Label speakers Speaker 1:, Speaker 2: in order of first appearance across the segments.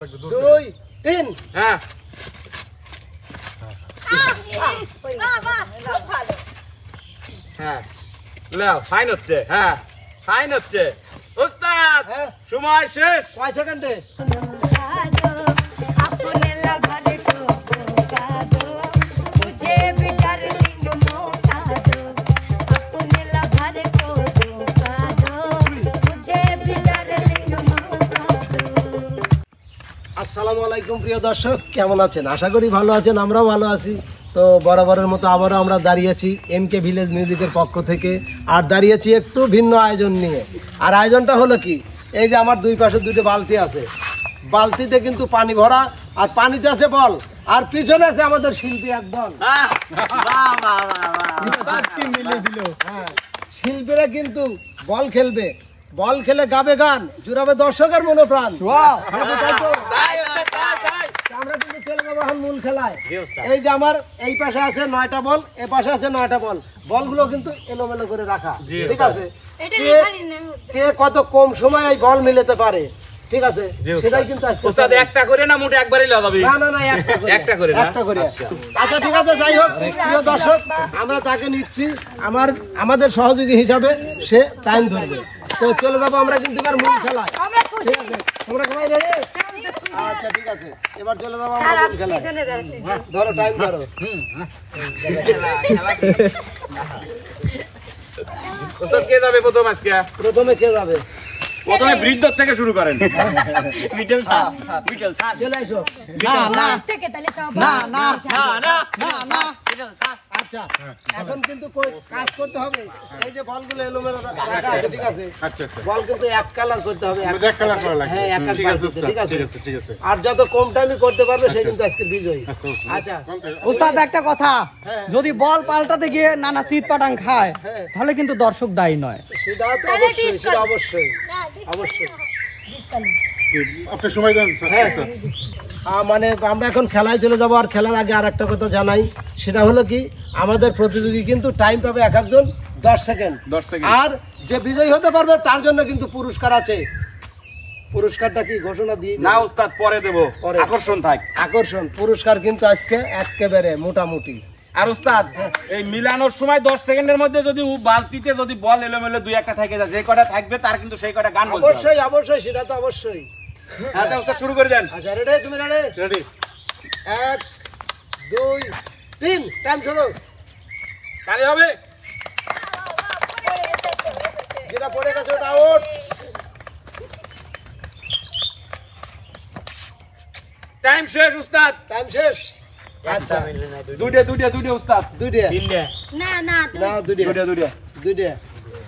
Speaker 1: দুই তিন।
Speaker 2: হ্যাঁ হ্যাঁ লাও ফাইন হচ্ছে। হ্যাঁ ফাইন হচ্ছে উস্তাদ।
Speaker 1: হ্যাঁ।
Speaker 2: সময় শেষ।
Speaker 1: কয় সেকেন্ডে? আসসালামু আলাইকুম প্রিয় দর্শক, কেমন আছেন? আশা করি ভালো আছেন, আমরাও ভালো আছি। তো বরাবরের মতো আবারও আমরা দাঁড়িয়েছি এমকে ভিলেজ মিউজিকের পক্ষ থেকে, আর দাঁড়িয়েছি একটু ভিন্ন আয়োজন নিয়ে। আর আয়োজনটা হলো কি, এই যে আমার দুই পাশে দুটো বালতি আছে, বালতিতে কিন্তু পানি ভরা, আর পানিতে আছে বল, আর পিছনে আছে আমাদের শিল্পী একদল। হ্যাঁ, শিল্পীরা কিন্তু বল খেলবে, বল খেলে গাবে গান, জুড়াবে দর্শকের মনোপ্রাণ। আমরা কিন্তু চলে যাবো এখন মূল খেলায়। এই যে আমার এই পাশে আছে 9টা বল, এই পাশে আছে 9টা বল, বলগুলো কিন্তু এলোমেলো করে রাখা, ঠিক আছে? কে কত কম সময় এই বল মিলাতে পারে, ঠিক আছে, সেটাই কিন্তু
Speaker 2: উস্তাদ একটা করে না মোটে একবারই লাগাবি?
Speaker 1: না না না, একটা করে একটা করে। আচ্ছা ঠিক আছে, যাই হোক প্রিয় দর্শক, আমরা তাকে নিচ্ছি আমাদের সহযোগী হিসাবে, সে টাইম ধরবে। তো চলে যাবো আমরা কিন্তু এবার মূল খেলায়। তোমরা সবাই রেডি? আচ্ছা ঠিক আছে, এবার চলে যাবো আমরা মূল খেলায়। ধরো টাইম ধরো।
Speaker 2: উস্তাদ কে যাবে প্রথম আজকে?
Speaker 1: প্রথমে কে যাবে?
Speaker 2: প্রথমে বৃদ্ধ থেকে শুরু করেন।
Speaker 3: মিটল স্যার, মিটল স্যার।
Speaker 1: চলে আসো। আচ্ছা এখন কিন্তু কাজ করতে হবে, এই যে বলগুলো এলোমেলো রাখা আছে, ঠিক আছে? বল কিন্তু এক কালার করতে হবে, এক কালার করা লাগবে। হ্যাঁ, ঠিক আছে ঠিক আছে ঠিক আছে। আর যত কম টাইমে করতে পারবে সে কিন্তু আজকে বিজয়ী। আচ্ছা
Speaker 3: উস্তাদ একটা কথা, যদি বল পাল্টাতে গিয়ে নানা চিৎ পাটাং খায় তাহলে কিন্তু দর্শক দায়ী নয়।
Speaker 1: সেটা তো অবশ্যই, সেটা অবশ্যই অবশ্যই।
Speaker 4: আপনি সময় দেন স্যার।
Speaker 1: মানে আমরা এখন খেলায় চলে যাব। আর খেলার আগে আর একটা কথা জানাই, সেটা হলো কি, আমাদের প্রতিযোগী কিন্তু টাইম পাবে এক একজন 10 সেকেন্ড। আর যে বিজয়ী হতে পারবে তার জন্য কিন্তু পুরস্কার আছে। পুরস্কারটা কি ঘোষণা দিয়ে
Speaker 2: না উস্তাদ, পরে দেব, আকর্ষণ থাক।
Speaker 1: আকর্ষণ পুরস্কার কিন্তু আজকে একেবারে মোটামুটি।
Speaker 2: আর উস্তাদ এই মিলানোর সময় 10 সেকেন্ডের মধ্যে যদি বালতিতে যদি বল এলোমেলো দুই একটা থেকে যায়, যে কটা থাকবে তার কিন্তু সেই কটা গান বলতে হবে।
Speaker 1: অবশ্যই অবশ্যই, সেটা তো অবশ্যই।
Speaker 2: আচ্ছা উস্তাদ শুরু করে দেন।
Speaker 1: আচ্ছা রেডি? তুমি রেডি?
Speaker 4: রেডি।
Speaker 1: 1 2 3 টাইম শুরু।
Speaker 2: তাহলে হবে
Speaker 1: যেটা পড়ে গেছে ওটা আউট।
Speaker 2: টাইম শেষ উস্তাদ।
Speaker 1: টাইম শেষ। আচ্ছা
Speaker 2: দুইটা উস্তাদ।
Speaker 1: দুইটা
Speaker 5: না না
Speaker 1: না, দুইটা দুইটা।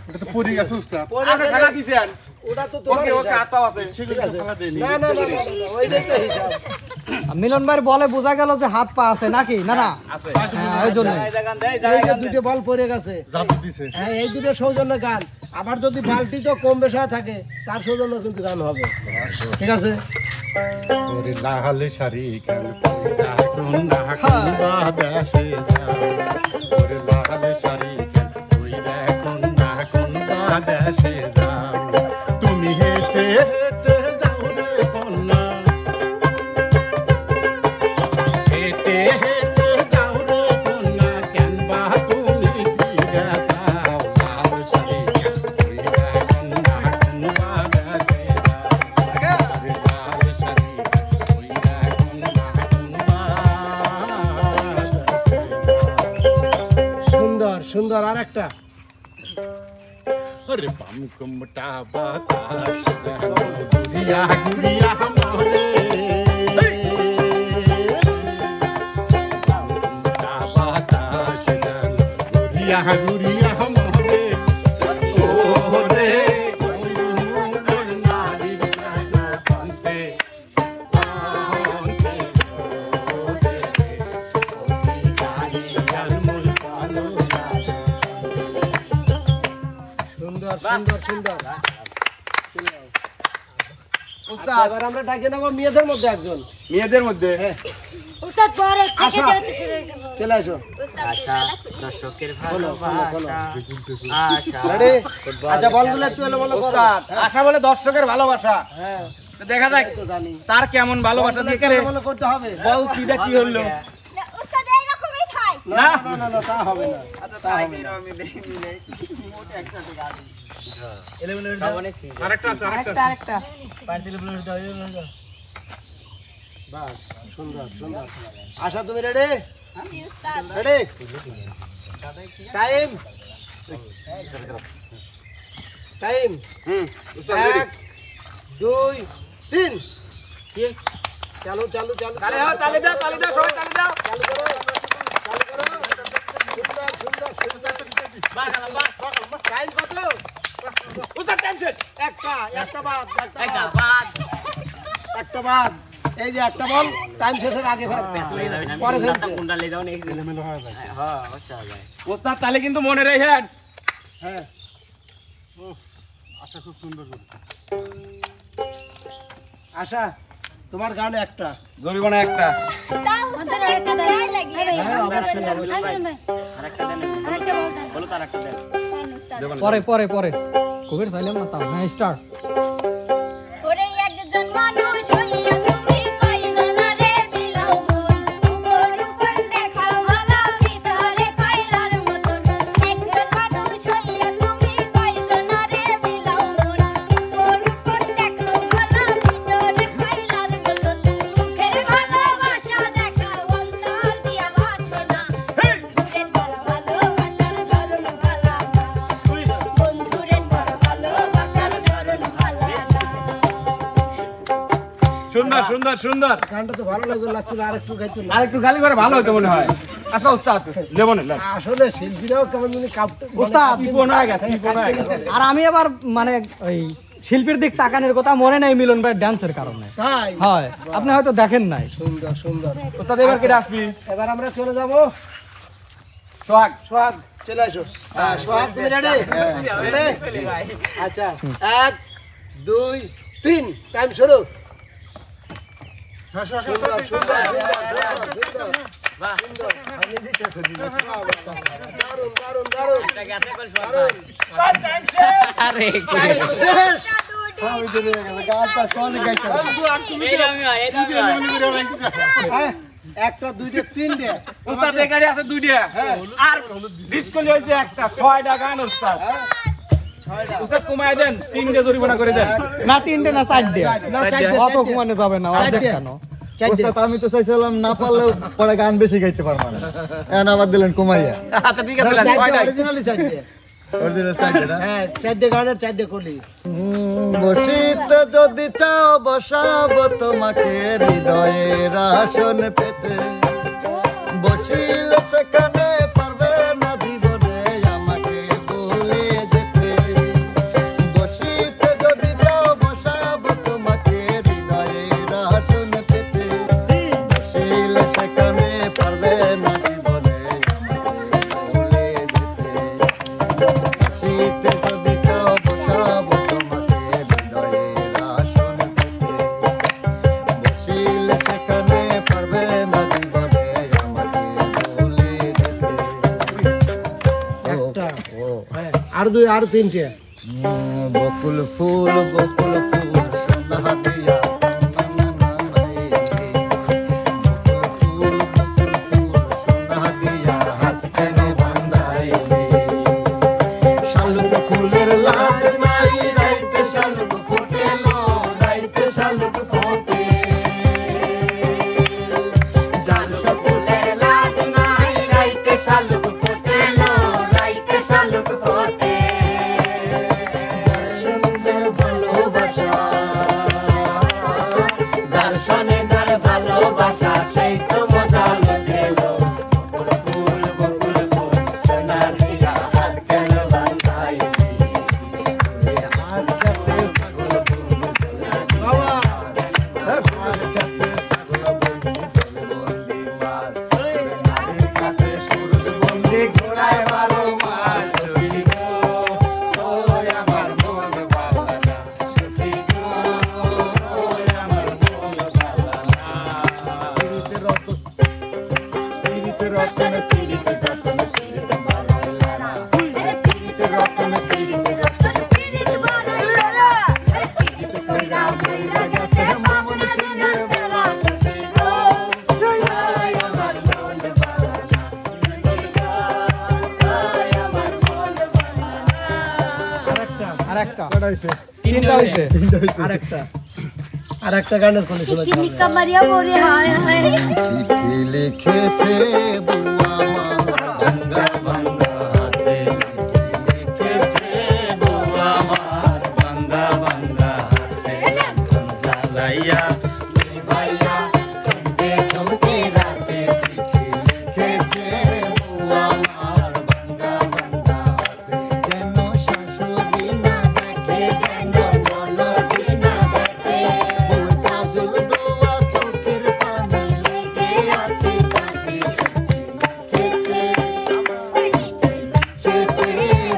Speaker 4: এটা তো পড়ে গেছে উস্তাদ।
Speaker 2: আপনি খেলা দিছেন?
Speaker 1: ওটা তো তোমার
Speaker 2: ওকে
Speaker 1: হিসাব।
Speaker 2: হাত পাও আছে।
Speaker 1: ঠিক আছে। না না না না, ওইটাই তো হিসাব।
Speaker 3: মিলন ভাই বলে বোঝা গেল যে হাত পা আছে নাকি? না না
Speaker 2: আছে।
Speaker 3: এই জন্য
Speaker 1: এই যে দুটো বল পড়ে গেছে,
Speaker 4: জাদু দিছে।
Speaker 1: হ্যাঁ, এই দুটো সৌজন্য গান। আবার যদি বালতি তো কম বেশি থাকে তার সৌজন্য কিন্তু গান হবে, ঠিক আছে?
Speaker 4: ওরে লাল শাড়ি কেন পরিয়া কোন না কোন বাদেশে যাও। ওরে লাল শাড়ি কেন পরিয়া কোন না কোন বাদেশে যাও। তুমি হেঁটে হেঁটে যাও রে কন্যা, হেঁটে হেঁটে যাও রে কন্যা, কেন বা তুমি ফিরে যাও। লাল শাড়ি কেন পরিয়া কোন না কোন বাদেশে যাও। ওরে লাল শাড়ি পরিয়া কোন না কোন বাদেশে যাও।
Speaker 1: সুন্দর সুন্দর। আর একটা
Speaker 4: अरे बम कुमटा बताश गुड़िया गुड़िया हमारे गुड़िया गुड़िया हमारे ओ रे
Speaker 1: সুন্দর সুন্দর সুন্দর।
Speaker 2: উস্তাদ
Speaker 1: এবার আমরা ডাকে নেবো মেয়েদের মধ্যে একজন।
Speaker 2: মেয়েদের মধ্যে
Speaker 5: উস্তাদ বড় থেকে
Speaker 1: আশা।
Speaker 5: যেতে শুরু হয়েছে।
Speaker 1: চলে আসো।
Speaker 3: আশা দর্শকের
Speaker 1: বলো বলো বলো।
Speaker 3: আশা
Speaker 1: রেডি? আচ্ছা বলগুলো একটু এলোমেলো করো।
Speaker 2: উস্তাদ আশা বলে দর্শকের ভালোবাসা।
Speaker 1: হ্যাঁ
Speaker 2: তো দেখা যাক
Speaker 1: তো জানি
Speaker 2: তার কেমন ভালোবাসা দেখে রে
Speaker 1: বলে করতে হবে
Speaker 2: বল সিটা কি হলো
Speaker 5: উস্তাদ এইরকমই খায়
Speaker 1: না না না না তা হবে না আচ্ছা তাই না
Speaker 6: আমি দেখিনি নাই মোট একসাথে গাড়ি
Speaker 4: আরেকটা আছে আরেকটা
Speaker 1: বাস সুন্দর সুন্দর আশা তুমি রেডি রেডি টাইম টাইম
Speaker 2: উস্তাদ
Speaker 1: 1 2 3 চালু চালু চালু
Speaker 2: তালে দাও সবাই তালে দাও
Speaker 1: চালু করো চালু করো সুন্দর সুন্দর সুন্দর টাইম কত
Speaker 2: উস্তাদ টাইম শেষ
Speaker 1: একটা বাদ একটা বাদ এই যে একটা বল টাইম শেষের আগে পরে ফেলছে
Speaker 2: উস্তাদ তালে কিন্তু মনে রাখেন
Speaker 1: হ্যাঁ
Speaker 4: আশা খুব সুন্দর করছে
Speaker 1: আশা তোমার গান একটা
Speaker 2: জরিমানা একটা
Speaker 5: তাও উস্তাদ একটা দেয় লাগি
Speaker 1: হ্যাঁ অবশ্যই
Speaker 5: আরেকটা বলো তার একটা দেন উস্তাদ
Speaker 3: পরে পরে পরে কবির চাইলাম না তাও হ্যাঁ স্টার্ট
Speaker 5: ওরে একজন মানুষ হইয়া তুমি কয়জনারে বিলাও মন উপর উপর দেখা ভালা ভিতরে কয়লার মতন একজন মানুষ হইয়া তুমি কয়জনারে বিলাও মন উপর উপর দেখা ভালা ভিতরে কয়লার মতন মুখের ভালোবাসা দেখা অন্তর দিয়া বাসনা বন্ধুরের বড় ভালোবাসার ধরন ভালা বন্ধুরের বড় ভালোবাসার ধরন ভালা
Speaker 2: সুন্দর সুন্দর সুন্দর
Speaker 1: গানটা তো ভালো লাগছিল আর একটু গাইতে না।
Speaker 2: আর একটু খালি করে ভালো হতো মনে হয় আচ্ছা উস্তাদ লেবন
Speaker 1: আসলে শিল্পীরাও কেমন জানি কাঁপতে
Speaker 3: উস্তাদ
Speaker 2: পিপন হয়ে গেছে
Speaker 3: আর আমি আবার মানে ওই শিল্পীর দিক তাকানোর কথা মনে নাই মিলন ভাই ডান্সের কারণে
Speaker 1: তাই
Speaker 3: হয় আপনি হয়তো দেখেন নাই
Speaker 1: সুন্দর সুন্দর
Speaker 2: উস্তাদ এবার কেটে আসবি
Speaker 1: এবার আমরা চলে যাব
Speaker 2: সোহাগ
Speaker 1: সোহাগ চলে আসো হ্যাঁ সোহাগ তুমি রেডি রেডি আচ্ছা 1 2 3 টাইম শুরু সুন্দর সুন্দর সুন্দর সুন্দর বাহ সুন্দর আমি জিতেছি দারুন দারুন দারুন একটা গ্যাসে করে দারুন
Speaker 2: টাইম শেষ
Speaker 3: আরে
Speaker 1: শেষ হ্যাঁ একটা দুইটা তিনটে
Speaker 2: উস্তাদ এই গাড়ি আছে দুইটা আর ডিসকলি হইছে একটা 6টা গান উস্তাদ উস্তাদ কমায় দেন 3টে জরিমানা করে দেন
Speaker 3: না তিনটে না চারটে
Speaker 1: না চারটে
Speaker 3: অত কমানো যাবে না অর্ধেক কেন
Speaker 1: চারটে
Speaker 6: আমি তো চাইছিলাম না পারলেও পরে গান বেশি গাইতে পারবো না এখন আবার দিলেন কমাইয়া
Speaker 2: আচ্ছা ঠিক আছে
Speaker 1: চারটে
Speaker 2: 6টা
Speaker 1: অরিজিনালি চারটে
Speaker 6: অরিজিনাল সাইডটা
Speaker 1: হ্যাঁ চারটে গানের চারটে কলি
Speaker 6: বসিতে যদি চাও বসাবো তোমাকে হৃদয়ের আসন পেতে বসিলে সেখানে পারবে না জীবনে আমাকে বলে যেতে বসিতে যদি চাও বসাবো তোমাকে হৃদয়ের আসন পেতে বসিলে সেখানে পারবে না জীবনে আমাকে বলে যেতে শীতে যদি চাও বসাবো তোমাকে হৃদয়ের আসন পেতে বসিলে সেখানে পারবে না জীবনে আমাকে বলে যেতে
Speaker 1: একটা হ্যাঁ আর তিনটে
Speaker 6: বকুল ফুল সোনা দিয়া সোনা দিয়া হাত টেনে বান্ধাইলে শালুক ফুলের লাজ নাই রাইতে শালুক ফুটেলো রাইতে শালুক ফোটে যার ফুলের লাজ নাই রাইতে শালুক ফুটেলো রাইতে শালুক ফোটে যার সুন্দর ভালোবাসা যার সনে যার ভালোবাসা সেই তো মজা লুটেলো বকুল ফুল সোনা দিয়া হাত কেন বান্ধাইলি হাত কাটে ছাগল বন্ধু
Speaker 1: বাবা
Speaker 6: হাত কাটে ছাগল বন্ধু বন্দি মাছ নারীর কাছে সূরজ বন্দি ঘোড়ায় 12 মাস সখী গো ওই আমার মন বালা না সখী গো ওই আমার মন বালা না তিরিতে রতন তিরিতে যতন তিরিতে বালা না তিরিতে রতন তিরিতে যতন তিরিতে কইরা মইরা গেছে
Speaker 3: তিনটা হয়েছে
Speaker 1: আরেকটা গানের কলি শোনাতে হবে।
Speaker 5: কামারিয়া বলে হায় হায়
Speaker 6: চিঠি লিখেছে বুয়া মা ভাঙ্গা ভাঙ্গা হাতে, চিঠি লিখেছে বুয়া মা ভাঙ্গা ভাঙ্গা হাতে, লণ্ঠন জ্বালাইয়া ভাইয়া চমকে চমকে রাতে, চিঠি লিখেছে বুয়া মা ভাঙ্গা ভাঙ্গা হাতে, যেন শাশুড়ি না দেখে, যেন ননদি না দেখে, বউ শাশুর দোয়া চোখের পানি লেগে আছে তাকে, চিঠি লিখেছে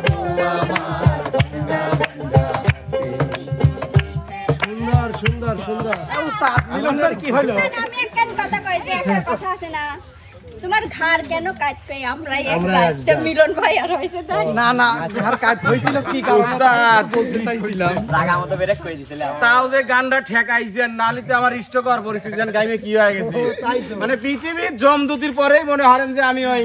Speaker 6: বুয়া মা ভাঙ্গা ভাঙ্গা হাতে।
Speaker 1: সুন্দর সুন্দর সুন্দর।
Speaker 3: উস্তাদ মিলন ভাই কি হলো?
Speaker 5: আমি একটা কথা কই যে একটা কথা আছে না তোমার ঘাড় কেন কাটতে আমরা
Speaker 1: আমরা
Speaker 5: একটা মিলন ভাই আর হইছে তাই
Speaker 3: না না ঘর কাট হয়েছিল কি কারণে
Speaker 2: উস্তাদ।
Speaker 3: বলতে চাইছিলাম।
Speaker 2: তাও যে গানটা ঠেকাইছেন, নালিতে আমার ইষ্টকর পরিস্থিতি জান গাইমে কি হয়ে গেছে।
Speaker 1: তাই তো।
Speaker 2: মানে পৃথিবীর জমদুতির পরেই মনে হারেন যে আমি ওই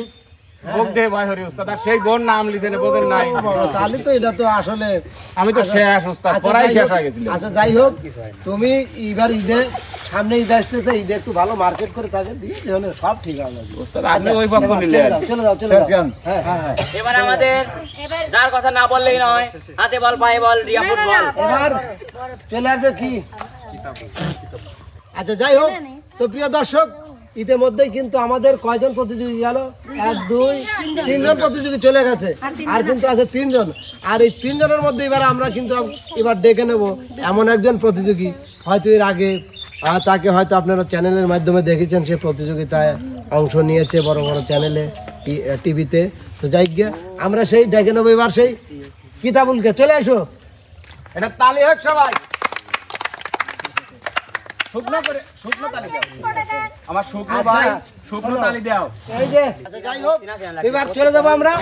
Speaker 2: ভোগ দেহ ভয় হরি উস্তাদ, আর সেই বোন নাম লিতেন বোধের নাই।
Speaker 1: তাহলে তো এটা তো আসলে
Speaker 2: আমি তো শেষ উস্তাদ,
Speaker 1: আচ্ছা,
Speaker 2: পড়াই
Speaker 1: যাই
Speaker 2: শেষ
Speaker 1: হোক।
Speaker 2: হয়ে গেছিল।
Speaker 1: আচ্ছা যাই হোক, তুমি এবার ঈদে সামনে ঈদ আসতেছে, ঈদে একটু ভালো মার্কেট করে থাকে দিয়ে যেন সব ঠিক হবে।
Speaker 2: উস্তাদ আপনি ওই পক্ষ নিলে
Speaker 1: চলে যাও চলে
Speaker 6: শেষ
Speaker 1: যাও।
Speaker 6: গান।
Speaker 1: হ্যাঁ হ্যাঁ হ্যাঁ।
Speaker 7: এবার আমাদের
Speaker 5: এবার
Speaker 7: যার কথা না বললেই নয়, হাতে বল পায়ে বল রিয়া
Speaker 5: না, না,
Speaker 7: ফুটবল।
Speaker 5: না,
Speaker 1: এবার চলে আসবে কি? আচ্ছা যাই হোক, তো প্রিয় দর্শক, ইতিমধ্যেই কিন্তু আমাদের কয়জন প্রতিযোগী গেল? 1 2 3জন প্রতিযোগী চলে গেছে, আর কিন্তু আছে 3 জন। আর এই 3 জনের মধ্যে এবার আমরা কিন্তু এবার ডেকে নেব এমন একজন প্রতিযোগী, হয়তো এর আগে তাকে হয়তো আপনারা চ্যানেলের মাধ্যমে দেখেছেন, সে প্রতিযোগিতায় অংশ নিয়েছে বড় বড় চ্যানেলে, টিভিতে। তো যাই গিয়ে আমরা সেই ডেকে নেবো এবার সেই কিতাবুলকে। চলে এসো।
Speaker 2: এটা তালি হোক সবাই, শুকনো করে শুকনো তালি দাও আমার শুকনো
Speaker 1: আচ্ছা।
Speaker 2: ভাই, শুকনো তালি দাও।
Speaker 1: এই যে আচ্ছা যাই হোক, এবার চলে যাবো আমরা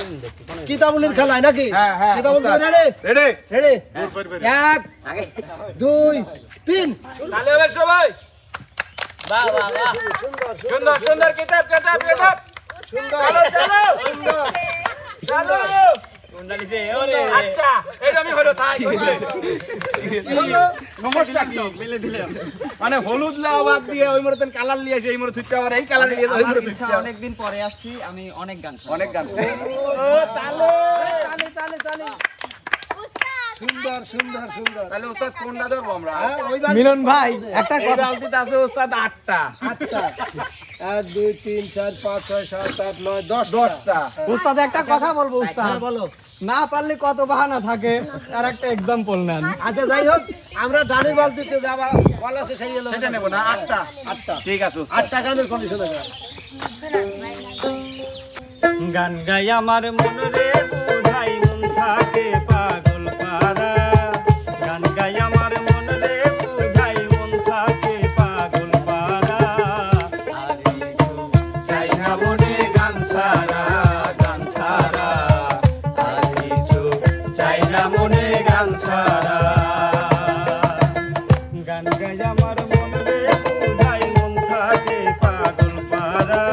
Speaker 1: কিতাবুলের খেলায় নাকি?
Speaker 2: হ্যাঁ হ্যাঁ
Speaker 1: কিতাবুল
Speaker 2: উস্তাদ।
Speaker 1: Ready
Speaker 2: ready?
Speaker 1: রেডি 1 2 3
Speaker 2: তালি হবে সবাই।
Speaker 7: বাহ বাহ বাহ।
Speaker 2: সুন্দর সুন্দর কিতাব কিতাব কিতাব।
Speaker 1: সুন্দর
Speaker 2: চলো চলো
Speaker 1: সুন্দর
Speaker 2: চলো।
Speaker 7: কোনটা লিখে? ওরে
Speaker 2: আচ্ছা এই আমি হলো তাই কইছে।
Speaker 1: হলো।
Speaker 2: সমস্যা কি? মিলে দিলাম। মানে হলুদ লাও বাদ দিয়ে ওই মরতেন কালার নিয়ে আসে, এই মরতে হচ্ছে আবার এই কালার নিয়ে ওই মরতে হচ্ছে।
Speaker 3: অনেকদিন পরে আসছি, আমি অনেক গান
Speaker 2: অনেক গান। ও তালে।
Speaker 1: তালি তালি তালি।
Speaker 5: উস্তাদ
Speaker 1: সুন্দর সুন্দর সুন্দর।
Speaker 2: তাহলে উস্তাদ কোনটা ধরবো আমরা?
Speaker 1: হ্যাঁ ওইবার
Speaker 3: মিলন ভাই একটা
Speaker 2: এই
Speaker 3: কথা,
Speaker 2: বালতিতে আছে উস্তাদ 8টা।
Speaker 1: 8টা 1 2 3 4 5 6 7 8 9 10
Speaker 2: 10টা।
Speaker 3: উস্তাদ একটা কথা বলবো উস্তাদ,
Speaker 1: হ্যাঁ বলো।
Speaker 3: না পারলে কত বাহানা থাকে, আর একটা এক্সাম্পল নেন।
Speaker 1: আচ্ছা যাই হোক, আমরা ডানি বালতিতে যাবা বল আছে সেই হলো
Speaker 2: সেটা নেব না 8টা।
Speaker 1: 8টা
Speaker 2: ঠিক আছে উস্তাদ।
Speaker 1: 8টা গানের কন্ডিশন আছে।
Speaker 8: গান গাই আমার মন রে বুঝাই মন থাকে পাগল পারা, গান গাই আমার মন রে বুঝাই মন থাকে পাগল পারা,
Speaker 6: চাই না মনে গান ছাড়া, গান ছাড়া আর কিছু চাই না মনে গান ছাড়া।
Speaker 8: গান গাই আমার মন রে বুঝাই মন থাকে পাগল পারা,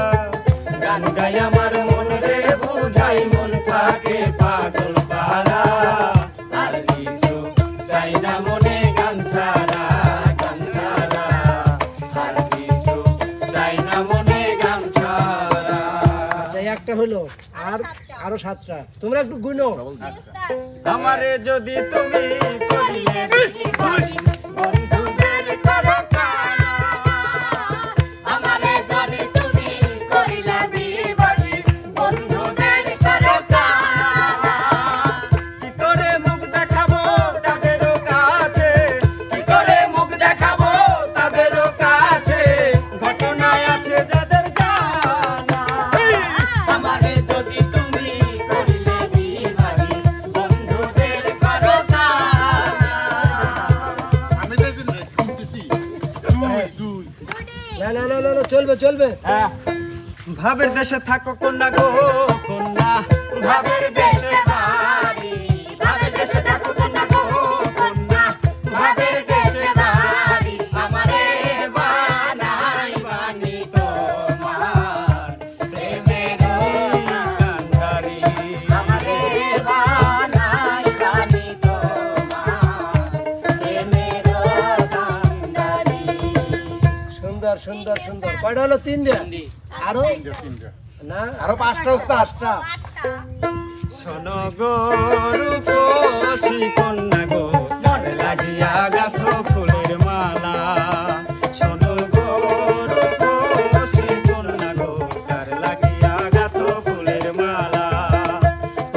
Speaker 6: গান গাই আমার মন রে বুঝাই মন থাকে পাগল পারা, আর কিছু চাই না মনে গান ছাড়া, গান ছাড়া আর কিছু চাই না মনে গান ছাড়া।
Speaker 1: আচ্ছা একটা হলো, আর আরো 7টা। তোমরা একটু গুনো।
Speaker 5: উস্তাদ
Speaker 8: আমারে যদি তুমি
Speaker 5: করিলে বিবাহি বন্ধুদের করো কানা আমারে যদি তুমি করিলে বিবাহি বন্ধুদের করো কানা
Speaker 8: কি করে মুখ দেখাবো তাদেরও কাছে, কি করে মুখ দেখাবো তাদেরও কাছে, ঘটনায় আছে যাদের জানা,
Speaker 6: আমারে যদি তুমি করিলে বিবাহি বন্ধুদের করো কানা। আমি তো শুনতেছি 2
Speaker 1: না না না না না, চলবে চলবে।
Speaker 2: হ্যাঁ
Speaker 8: ভাবের দেশে থাকো কন্যা গো কন্যা, ভাবের দেশে বাড়ি, ভাবের দেশে থাকো কন্যা গো কন্যা, ভাবের দেশে বাড়ি,
Speaker 6: আমারে বানাই বানি তোমার প্রেমের কান্ডারি, আমারে বানাই বানি তোমার
Speaker 1: সুন্দর সুন্দর সুন্দর কয়টা হলো? 3টে। আরো না
Speaker 2: আরো 5টা উস্তাদ।
Speaker 8: শোনো গো রূপসী কন্যা গো কার লাগিয়া গাঁথো ফুলের মালা শোনো গো রূপসী কন্যা গো কার লাগিয়া গাঁথো ফুলের মালা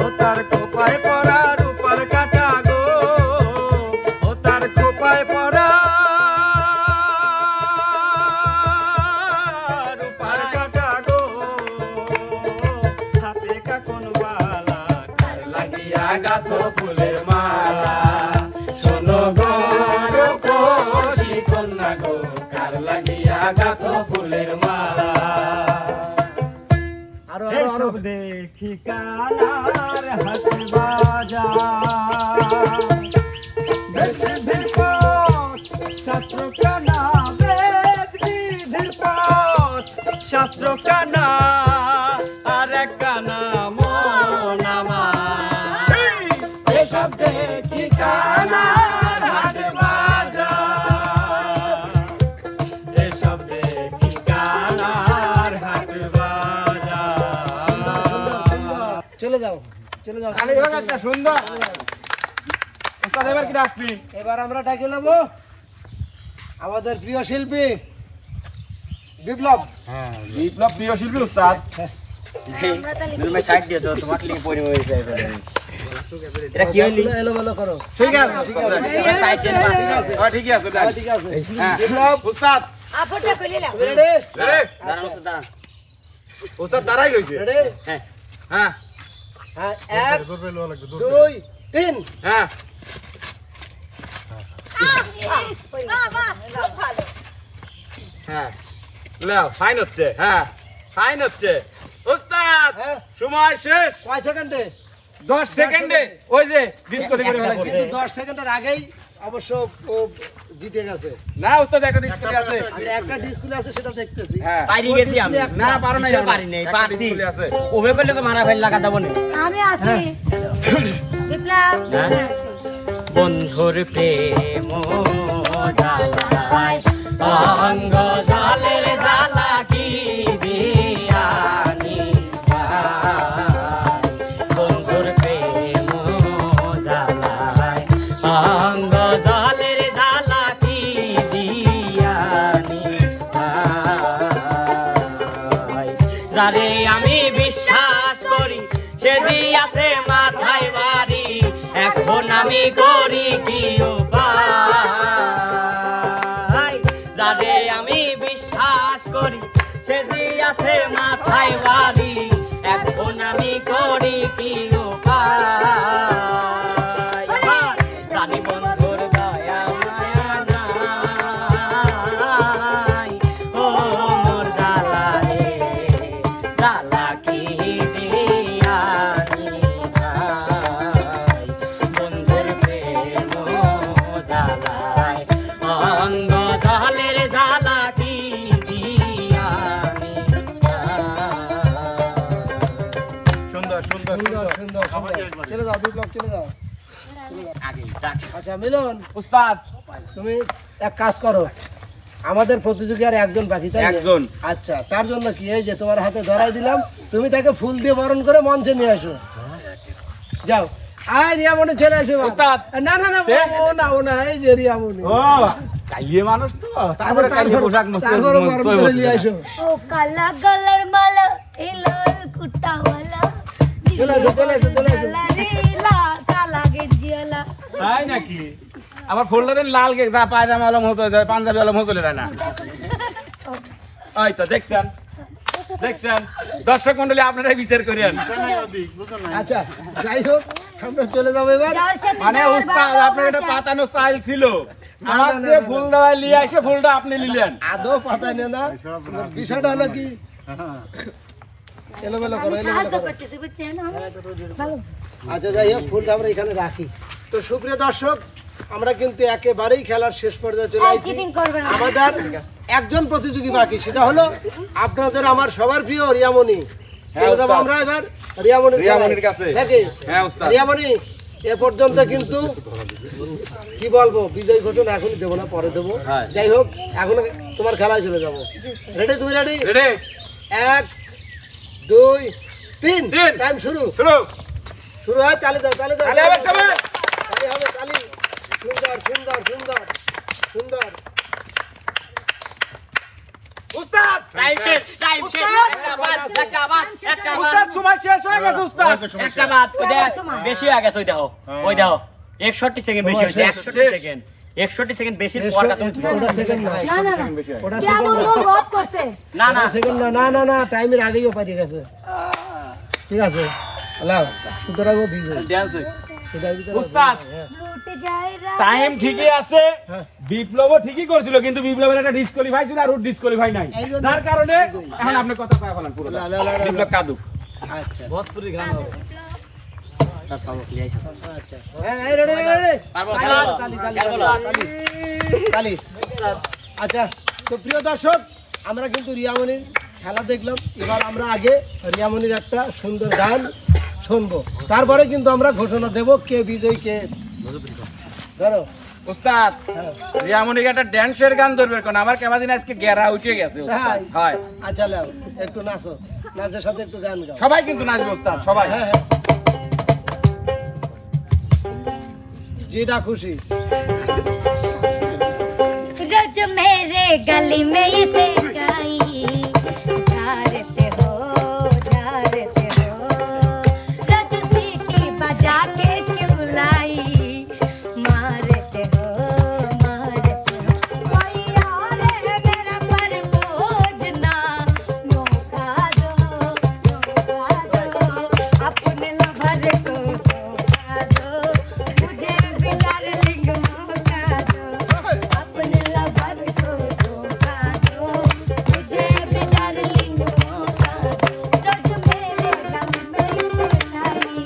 Speaker 8: ও তার খোপায় পরা রূপার কাটা গো ও তার খোপায় পরা রূপার কাটা গো হাতে কাকন বালা কার লাগিয়া গাঁথো ফুলের মালা শোনো গো রূপসী কন্যা গো কার লাগিয়া গাঁথো ফুলের মালা
Speaker 1: আরো আরো আরো
Speaker 8: এসব দেখি কানার হাট বাজার বেদ পথ শাস্ত্র কানা বেদ বিধির পথ শাস্ত্র কানা আর এক কানা মন আমার এসব দেখি কানার হাট বাজার এসব দেখি কানার হাট বাজার
Speaker 1: চলে যাও চলে যাও
Speaker 2: আরে এবার একটা সুন্দর উস্তাদ এবার কি আসবি?
Speaker 1: এবার আমরা ডাকে নেব আমাদের প্রিয় শিল্পী বিপ্লব।
Speaker 2: বিপ্লব প্রিয় শিল্পী উস্তাদ।
Speaker 7: তুমি সাইড দিয়ে তো তোমাকে লিখে পড়ে হয়েছে এটা কি হইলি
Speaker 1: এলোমেলো করো।
Speaker 2: ঠিক আছে
Speaker 7: সাইড দিয়ে
Speaker 2: ঠিক আছে
Speaker 1: ঠিক আছে
Speaker 2: হ্যাঁ
Speaker 1: বিপ্লব
Speaker 2: উস্তাদ
Speaker 5: আপরটা কইলে লাও
Speaker 1: তুমি রেডি?
Speaker 2: রেডি?
Speaker 7: দাঁড়ান উস্তাদ দাঁড়ান
Speaker 2: উস্তাদ দাঁড়াই রইছে।
Speaker 1: রেডি?
Speaker 7: হ্যাঁ
Speaker 2: হ্যাঁ
Speaker 1: হ্যাঁ 1 2 3
Speaker 2: হ্যাঁ
Speaker 5: বাবা খুব ভালো
Speaker 2: হ্যাঁ লাও ফাইন হচ্ছে। হ্যাঁ ফাইন হচ্ছে উস্তাদ।
Speaker 1: হ্যাঁ।
Speaker 2: সময় শেষ।
Speaker 1: কয় সেকেন্ডে?
Speaker 2: 10 সেকেন্ডে ওই যে ডিসকাউন্ট করে ফেলাইছে।
Speaker 1: কিন্তু 10 সেকেন্ডের আগেই অবশ্য ও জিতে গেছে।
Speaker 2: না উস্তাদ একটা ডিসকাউন্ট আছে।
Speaker 1: আমি একটা ডিসপ্লে আছে সেটা দেখতেছি।
Speaker 2: হ্যাঁ
Speaker 7: পারি গেছি আমি
Speaker 2: না পারো না
Speaker 7: কিসের পারি নাই পারছি
Speaker 2: ডিসপ্লে আছে।
Speaker 7: ওবে করলে তো মারা ফেল লাগা দেব না
Speaker 5: আমি আছি বিপ্লব
Speaker 7: হ্যাঁ।
Speaker 5: আছি
Speaker 7: বন্ধুর প্রেম জালায় অঙ্গ জালের জালা কি বিয়ানি বন্ধুর প্রেম জালায় অঙ্গ জালের জালা কি বিয়ানি যারে আমি বিশ্বাস করি সে দিয়াছে মাথায় বাড়ি এখন আমি করি কি উপায় যারে আমি বিশ্বাস করি সে দিয়াছে মাথায় বাড়ি এখন আমি করি কি উপায় জানি বন্ধুর দয়া মায়া নাই ও মোর জালা রে জালা কি দিয়ানি ভাই বন্ধুর প্রেম জালায় অঙ্গ জালের জালা কি দিয়ানি
Speaker 2: সুন্দর সুন্দর
Speaker 1: সুন্দর সুন্দর সুন্দর। চলে যাও বিপ্লব চলে যাও।
Speaker 7: আগে ডাক
Speaker 1: আচ্ছা মিলন
Speaker 2: উস্তাদ
Speaker 1: তুমি এক কাজ করো আমাদের প্রতিযোগী আর একজন বাকি তাই না?
Speaker 2: একজন।
Speaker 1: আচ্ছা তার জন্য কি এই যে তোমার হাতে ধরাই দিলাম তুমি তাকে ফুল দিয়ে বরণ করে মঞ্চে নিয়ে আসো যাও আয় রিয়ামণি চলে আসো এবার।
Speaker 2: উস্তাদ।
Speaker 1: না না না ও না এই যে রিয়ামণি
Speaker 2: ও কাইয়ে মানুষ তো তারপরে কাইয়ে পোশাক
Speaker 1: তারপরে বরণ করে নিয়ে আসো
Speaker 5: ও কালা গলার মালা এই লাল কুটাওয়ালা
Speaker 1: চলে আসো, চলে আসো, চলে আসো।
Speaker 5: লা কালা গেজিয়ালা
Speaker 2: তাই নাকি আবার ফুলটা দিন লাল কে পায়জামা আলম হতে যায় পাঞ্জাবি আলম হতে যায় না ওই তো দেখছেন দেখছেন দর্শক মন্ডলী আপনারাই বিচার করেন
Speaker 1: আচ্ছা যাই হোক আমরা চলে যাবো এবার
Speaker 5: যার সাথে
Speaker 2: মানে
Speaker 5: যাওয়ার
Speaker 2: উস্তাদ
Speaker 5: বাবা
Speaker 2: আপনার এটা
Speaker 5: বাসা।
Speaker 2: পাতানো স্টাইল ছিল
Speaker 1: না,
Speaker 2: আমার
Speaker 1: না,
Speaker 2: দিয়ে
Speaker 1: না,
Speaker 2: ফুল দেওয়া নিয়ে এসে ফুলটা আপনি নিলেন
Speaker 1: আদৌ পাতায় না বিষয়টা হলো কি এলোমেলো করো
Speaker 5: আমি
Speaker 1: এলোমেলো
Speaker 5: সাহায্য
Speaker 1: করো
Speaker 5: করতেছি বুঝছেন ভালো
Speaker 1: আচ্ছা যাই হোক ফুলটা আমরা এখানে রাখি তো সুপ্রিয় দর্শক আমরা কিন্তু একেবারেই খেলার শেষ পর্যায়ে চলে
Speaker 5: এই
Speaker 1: আসছি
Speaker 5: চিটিং করবেন না
Speaker 1: আমাদের একজন প্রতিযোগী বাকি সেটা হলো আপনাদের আমার সবার প্রিয় রিয়ামণি চলে যাবো
Speaker 2: উস্তাদ।
Speaker 1: আমরা এবার রিয়ামণির
Speaker 2: রিয়ামণির কাছে।
Speaker 1: দেখি
Speaker 2: হ্যাঁ, উস্তাদ।
Speaker 1: রিয়ামণি এ পর্যন্ত কিন্তু কি বলবো, বিজয় ঘোষণা এখনই দেবো না, পরে দেবো। যাই হোক, এখন তোমার খেলায় চলে যাবো। রেডি? তুমি রেডি?
Speaker 2: রেডি?
Speaker 1: 1 2 3 টাইম শুরু। শুরু হয়, তালি দাও, তালি দাও,
Speaker 2: তালি হবে সবাই।
Speaker 1: তালি হবে, তালি। সুন্দর সুন্দর সুন্দর সুন্দর।
Speaker 2: উস্তাদ
Speaker 7: টাইম শেষ, টাইম শেষ। একটা বাদ, একটা বাদ, একটা বাদ।
Speaker 2: উস্তাদ সময় শেষ হয়ে গেছে উস্তাদ।
Speaker 7: একটা বাদ। ওই দেখ, বেশি হয়ে গেছে, ওই দেখো, ওই দেখো 61 সেকেন্ড বেশি হয়েছে। 61 সেকেন্ড, 61 সেকেন্ড বেশির পরটা তুমি
Speaker 1: ওটা সেকেন্ড না,
Speaker 5: না না না
Speaker 1: ওটা
Speaker 5: কে
Speaker 1: সেকেন্ড
Speaker 5: বলবো রদ করছে
Speaker 7: না না
Speaker 1: সেকেন্ড না, না না না, টাইমের আগেই পারি গেছে। ঠিক আছে, লাও, সুতরাং ও বিজয়। এটার ভিতরে
Speaker 2: উস্তাদ
Speaker 5: লুটে যায় রাত
Speaker 2: টাইম ঠিকই আছে,
Speaker 1: হ্যাঁ।
Speaker 2: বিপ্লবও ঠিকই করছিল, কিন্তু বিপ্লবের একটা ডিসকোয়ালিফাই ছিল আর ওর ডিসকোয়ালিফাই নাই,
Speaker 1: এই জন্য-
Speaker 2: যার কারণে এখন আপনি কথা কয়ে ফেলান পুরো।
Speaker 1: লা, লা, লা, লা।
Speaker 2: বিপ্লব কাদু
Speaker 1: আচ্ছা
Speaker 7: তার সবক লিয়াইছে।
Speaker 1: আচ্ছা, হ্যাঁ, এই রেডি রেডি।
Speaker 7: পারবো, খেলো।
Speaker 1: তালি তালি
Speaker 7: খেলো।
Speaker 1: তালি তালি। আচ্ছা, তো প্রিয় দর্শক, আমরা কিন্তু রিয়ামণির খেলা দেখলাম। এবার আমরা আগে রিয়ামণির একটা সুন্দর গান শুনবো, তারপরে কিন্তু আমরা ঘোষণা দেব কে বিজয়ী কে। ধরো
Speaker 2: উস্তাদ রিয়ামণিকে একটা ড্যান্সের গান ধরবে কোন, আমার কেমন দিন আজকে গেরা উঠে গেছে উস্তাদ।
Speaker 1: তাই?
Speaker 2: হয়
Speaker 1: আচ্ছা, লাও, একটু নাচো, নাচের সাথে একটু গান গাও।
Speaker 2: সবাই কিন্তু নাচবে উস্তাদ, সবাই।
Speaker 1: হ্যাঁ হ্যাঁ, যেটা খুশি।
Speaker 5: रोज मेरे गली में इसे गाई झारते हो रोज सीटी बजा के क्यों लाई मारते हो कोई और है मेरा पर बोझ ना मौका दो अपने लवर को धोखा दो मुझे भी डार्लिंग मौका दो अपने लवर को धोखा दो मुझे भी डार्लिंग मौका दो रोज मेरे गम में सिखाई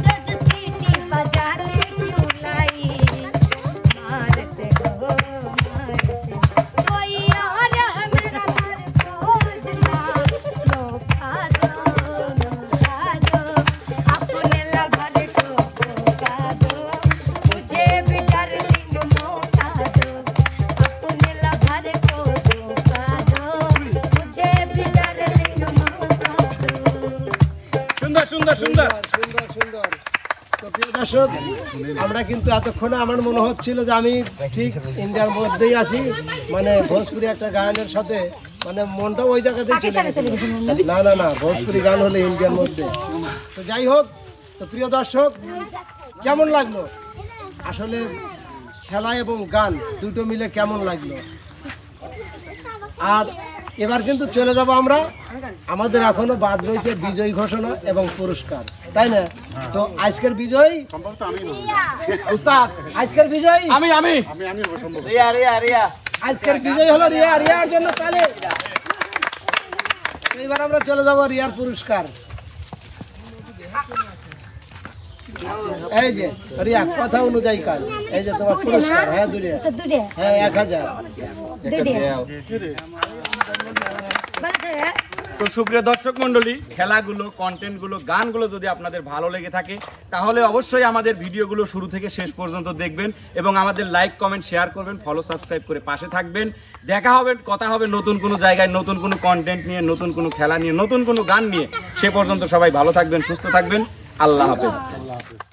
Speaker 5: रोज सीटी बजा के क्यों लाई मारते हो कोई और है मेरा पर बोझ ना धोखा दो अपने लवर को धोखा दो मुझे भी डार्लिंग मौका दो अपने लवर को धोखा दो मुझे भी डार्लिंग मौका दो
Speaker 2: সুন্দর সুন্দর সুন্দর।
Speaker 1: সুন্দর সুন্দর। তো প্রিয় দর্শক, আমরা কিন্তু এতক্ষণে আমার মনে হচ্ছিল যে আমি ঠিক ইন্ডিয়ার মধ্যেই আছি, মানে ভোজপুরি একটা গানের সাথে, মানে মনটা ওই জায়গাতেই চলে গেছে। না না না, ভোজপুরি গান হলে ইন্ডিয়ার মধ্যে। তো যাই হোক, তো প্রিয় দর্শক, কেমন লাগলো আসলে খেলা এবং গান দুটো মিলে কেমন লাগলো? আর এবার কিন্তু চলে যাব আমরা, আমাদের এখনো বাদ রয়েছে বিজয়ী ঘোষণা এবং পুরস্কার, তাই না? তো আজকের বিজয়ী
Speaker 2: উস্তাদ
Speaker 1: আজকের বিজয়ী
Speaker 2: আমি আমি
Speaker 1: আজকের বিজয়ী হলো রিয়া। রিয়ার জন্য তালে। এইবার আমরা চলে যাব রিয়ার পুরস্কার। এই যে রিয়া, কথা অনুযায়ী কাজ। এই যে তোমার পুরস্কার। হ্যাঁ, দুটো।
Speaker 5: দুটো
Speaker 1: হ্যাঁ, 1000।
Speaker 2: তো সুপ্রিয় দর্শক মণ্ডলী, খেলাগুলো, কন্টেন্টগুলো, গানগুলো যদি আপনাদের ভালো লেগে থাকে তাহলে অবশ্যই আমাদের ভিডিওগুলো শুরু থেকে শেষ পর্যন্ত দেখবেন এবং আমাদের লাইক কমেন্ট শেয়ার করবেন, ফলো সাবস্ক্রাইব করে পাশে থাকবেন। দেখা হবে, কথা হবে নতুন কোনো জায়গায়, নতুন কোনো কন্টেন্ট নিয়ে, নতুন কোনো খেলা নিয়ে, নতুন কোনো গান নিয়ে। সে পর্যন্ত সবাই ভালো থাকবেন, সুস্থ থাকবেন। আল্লাহ হাফেজ।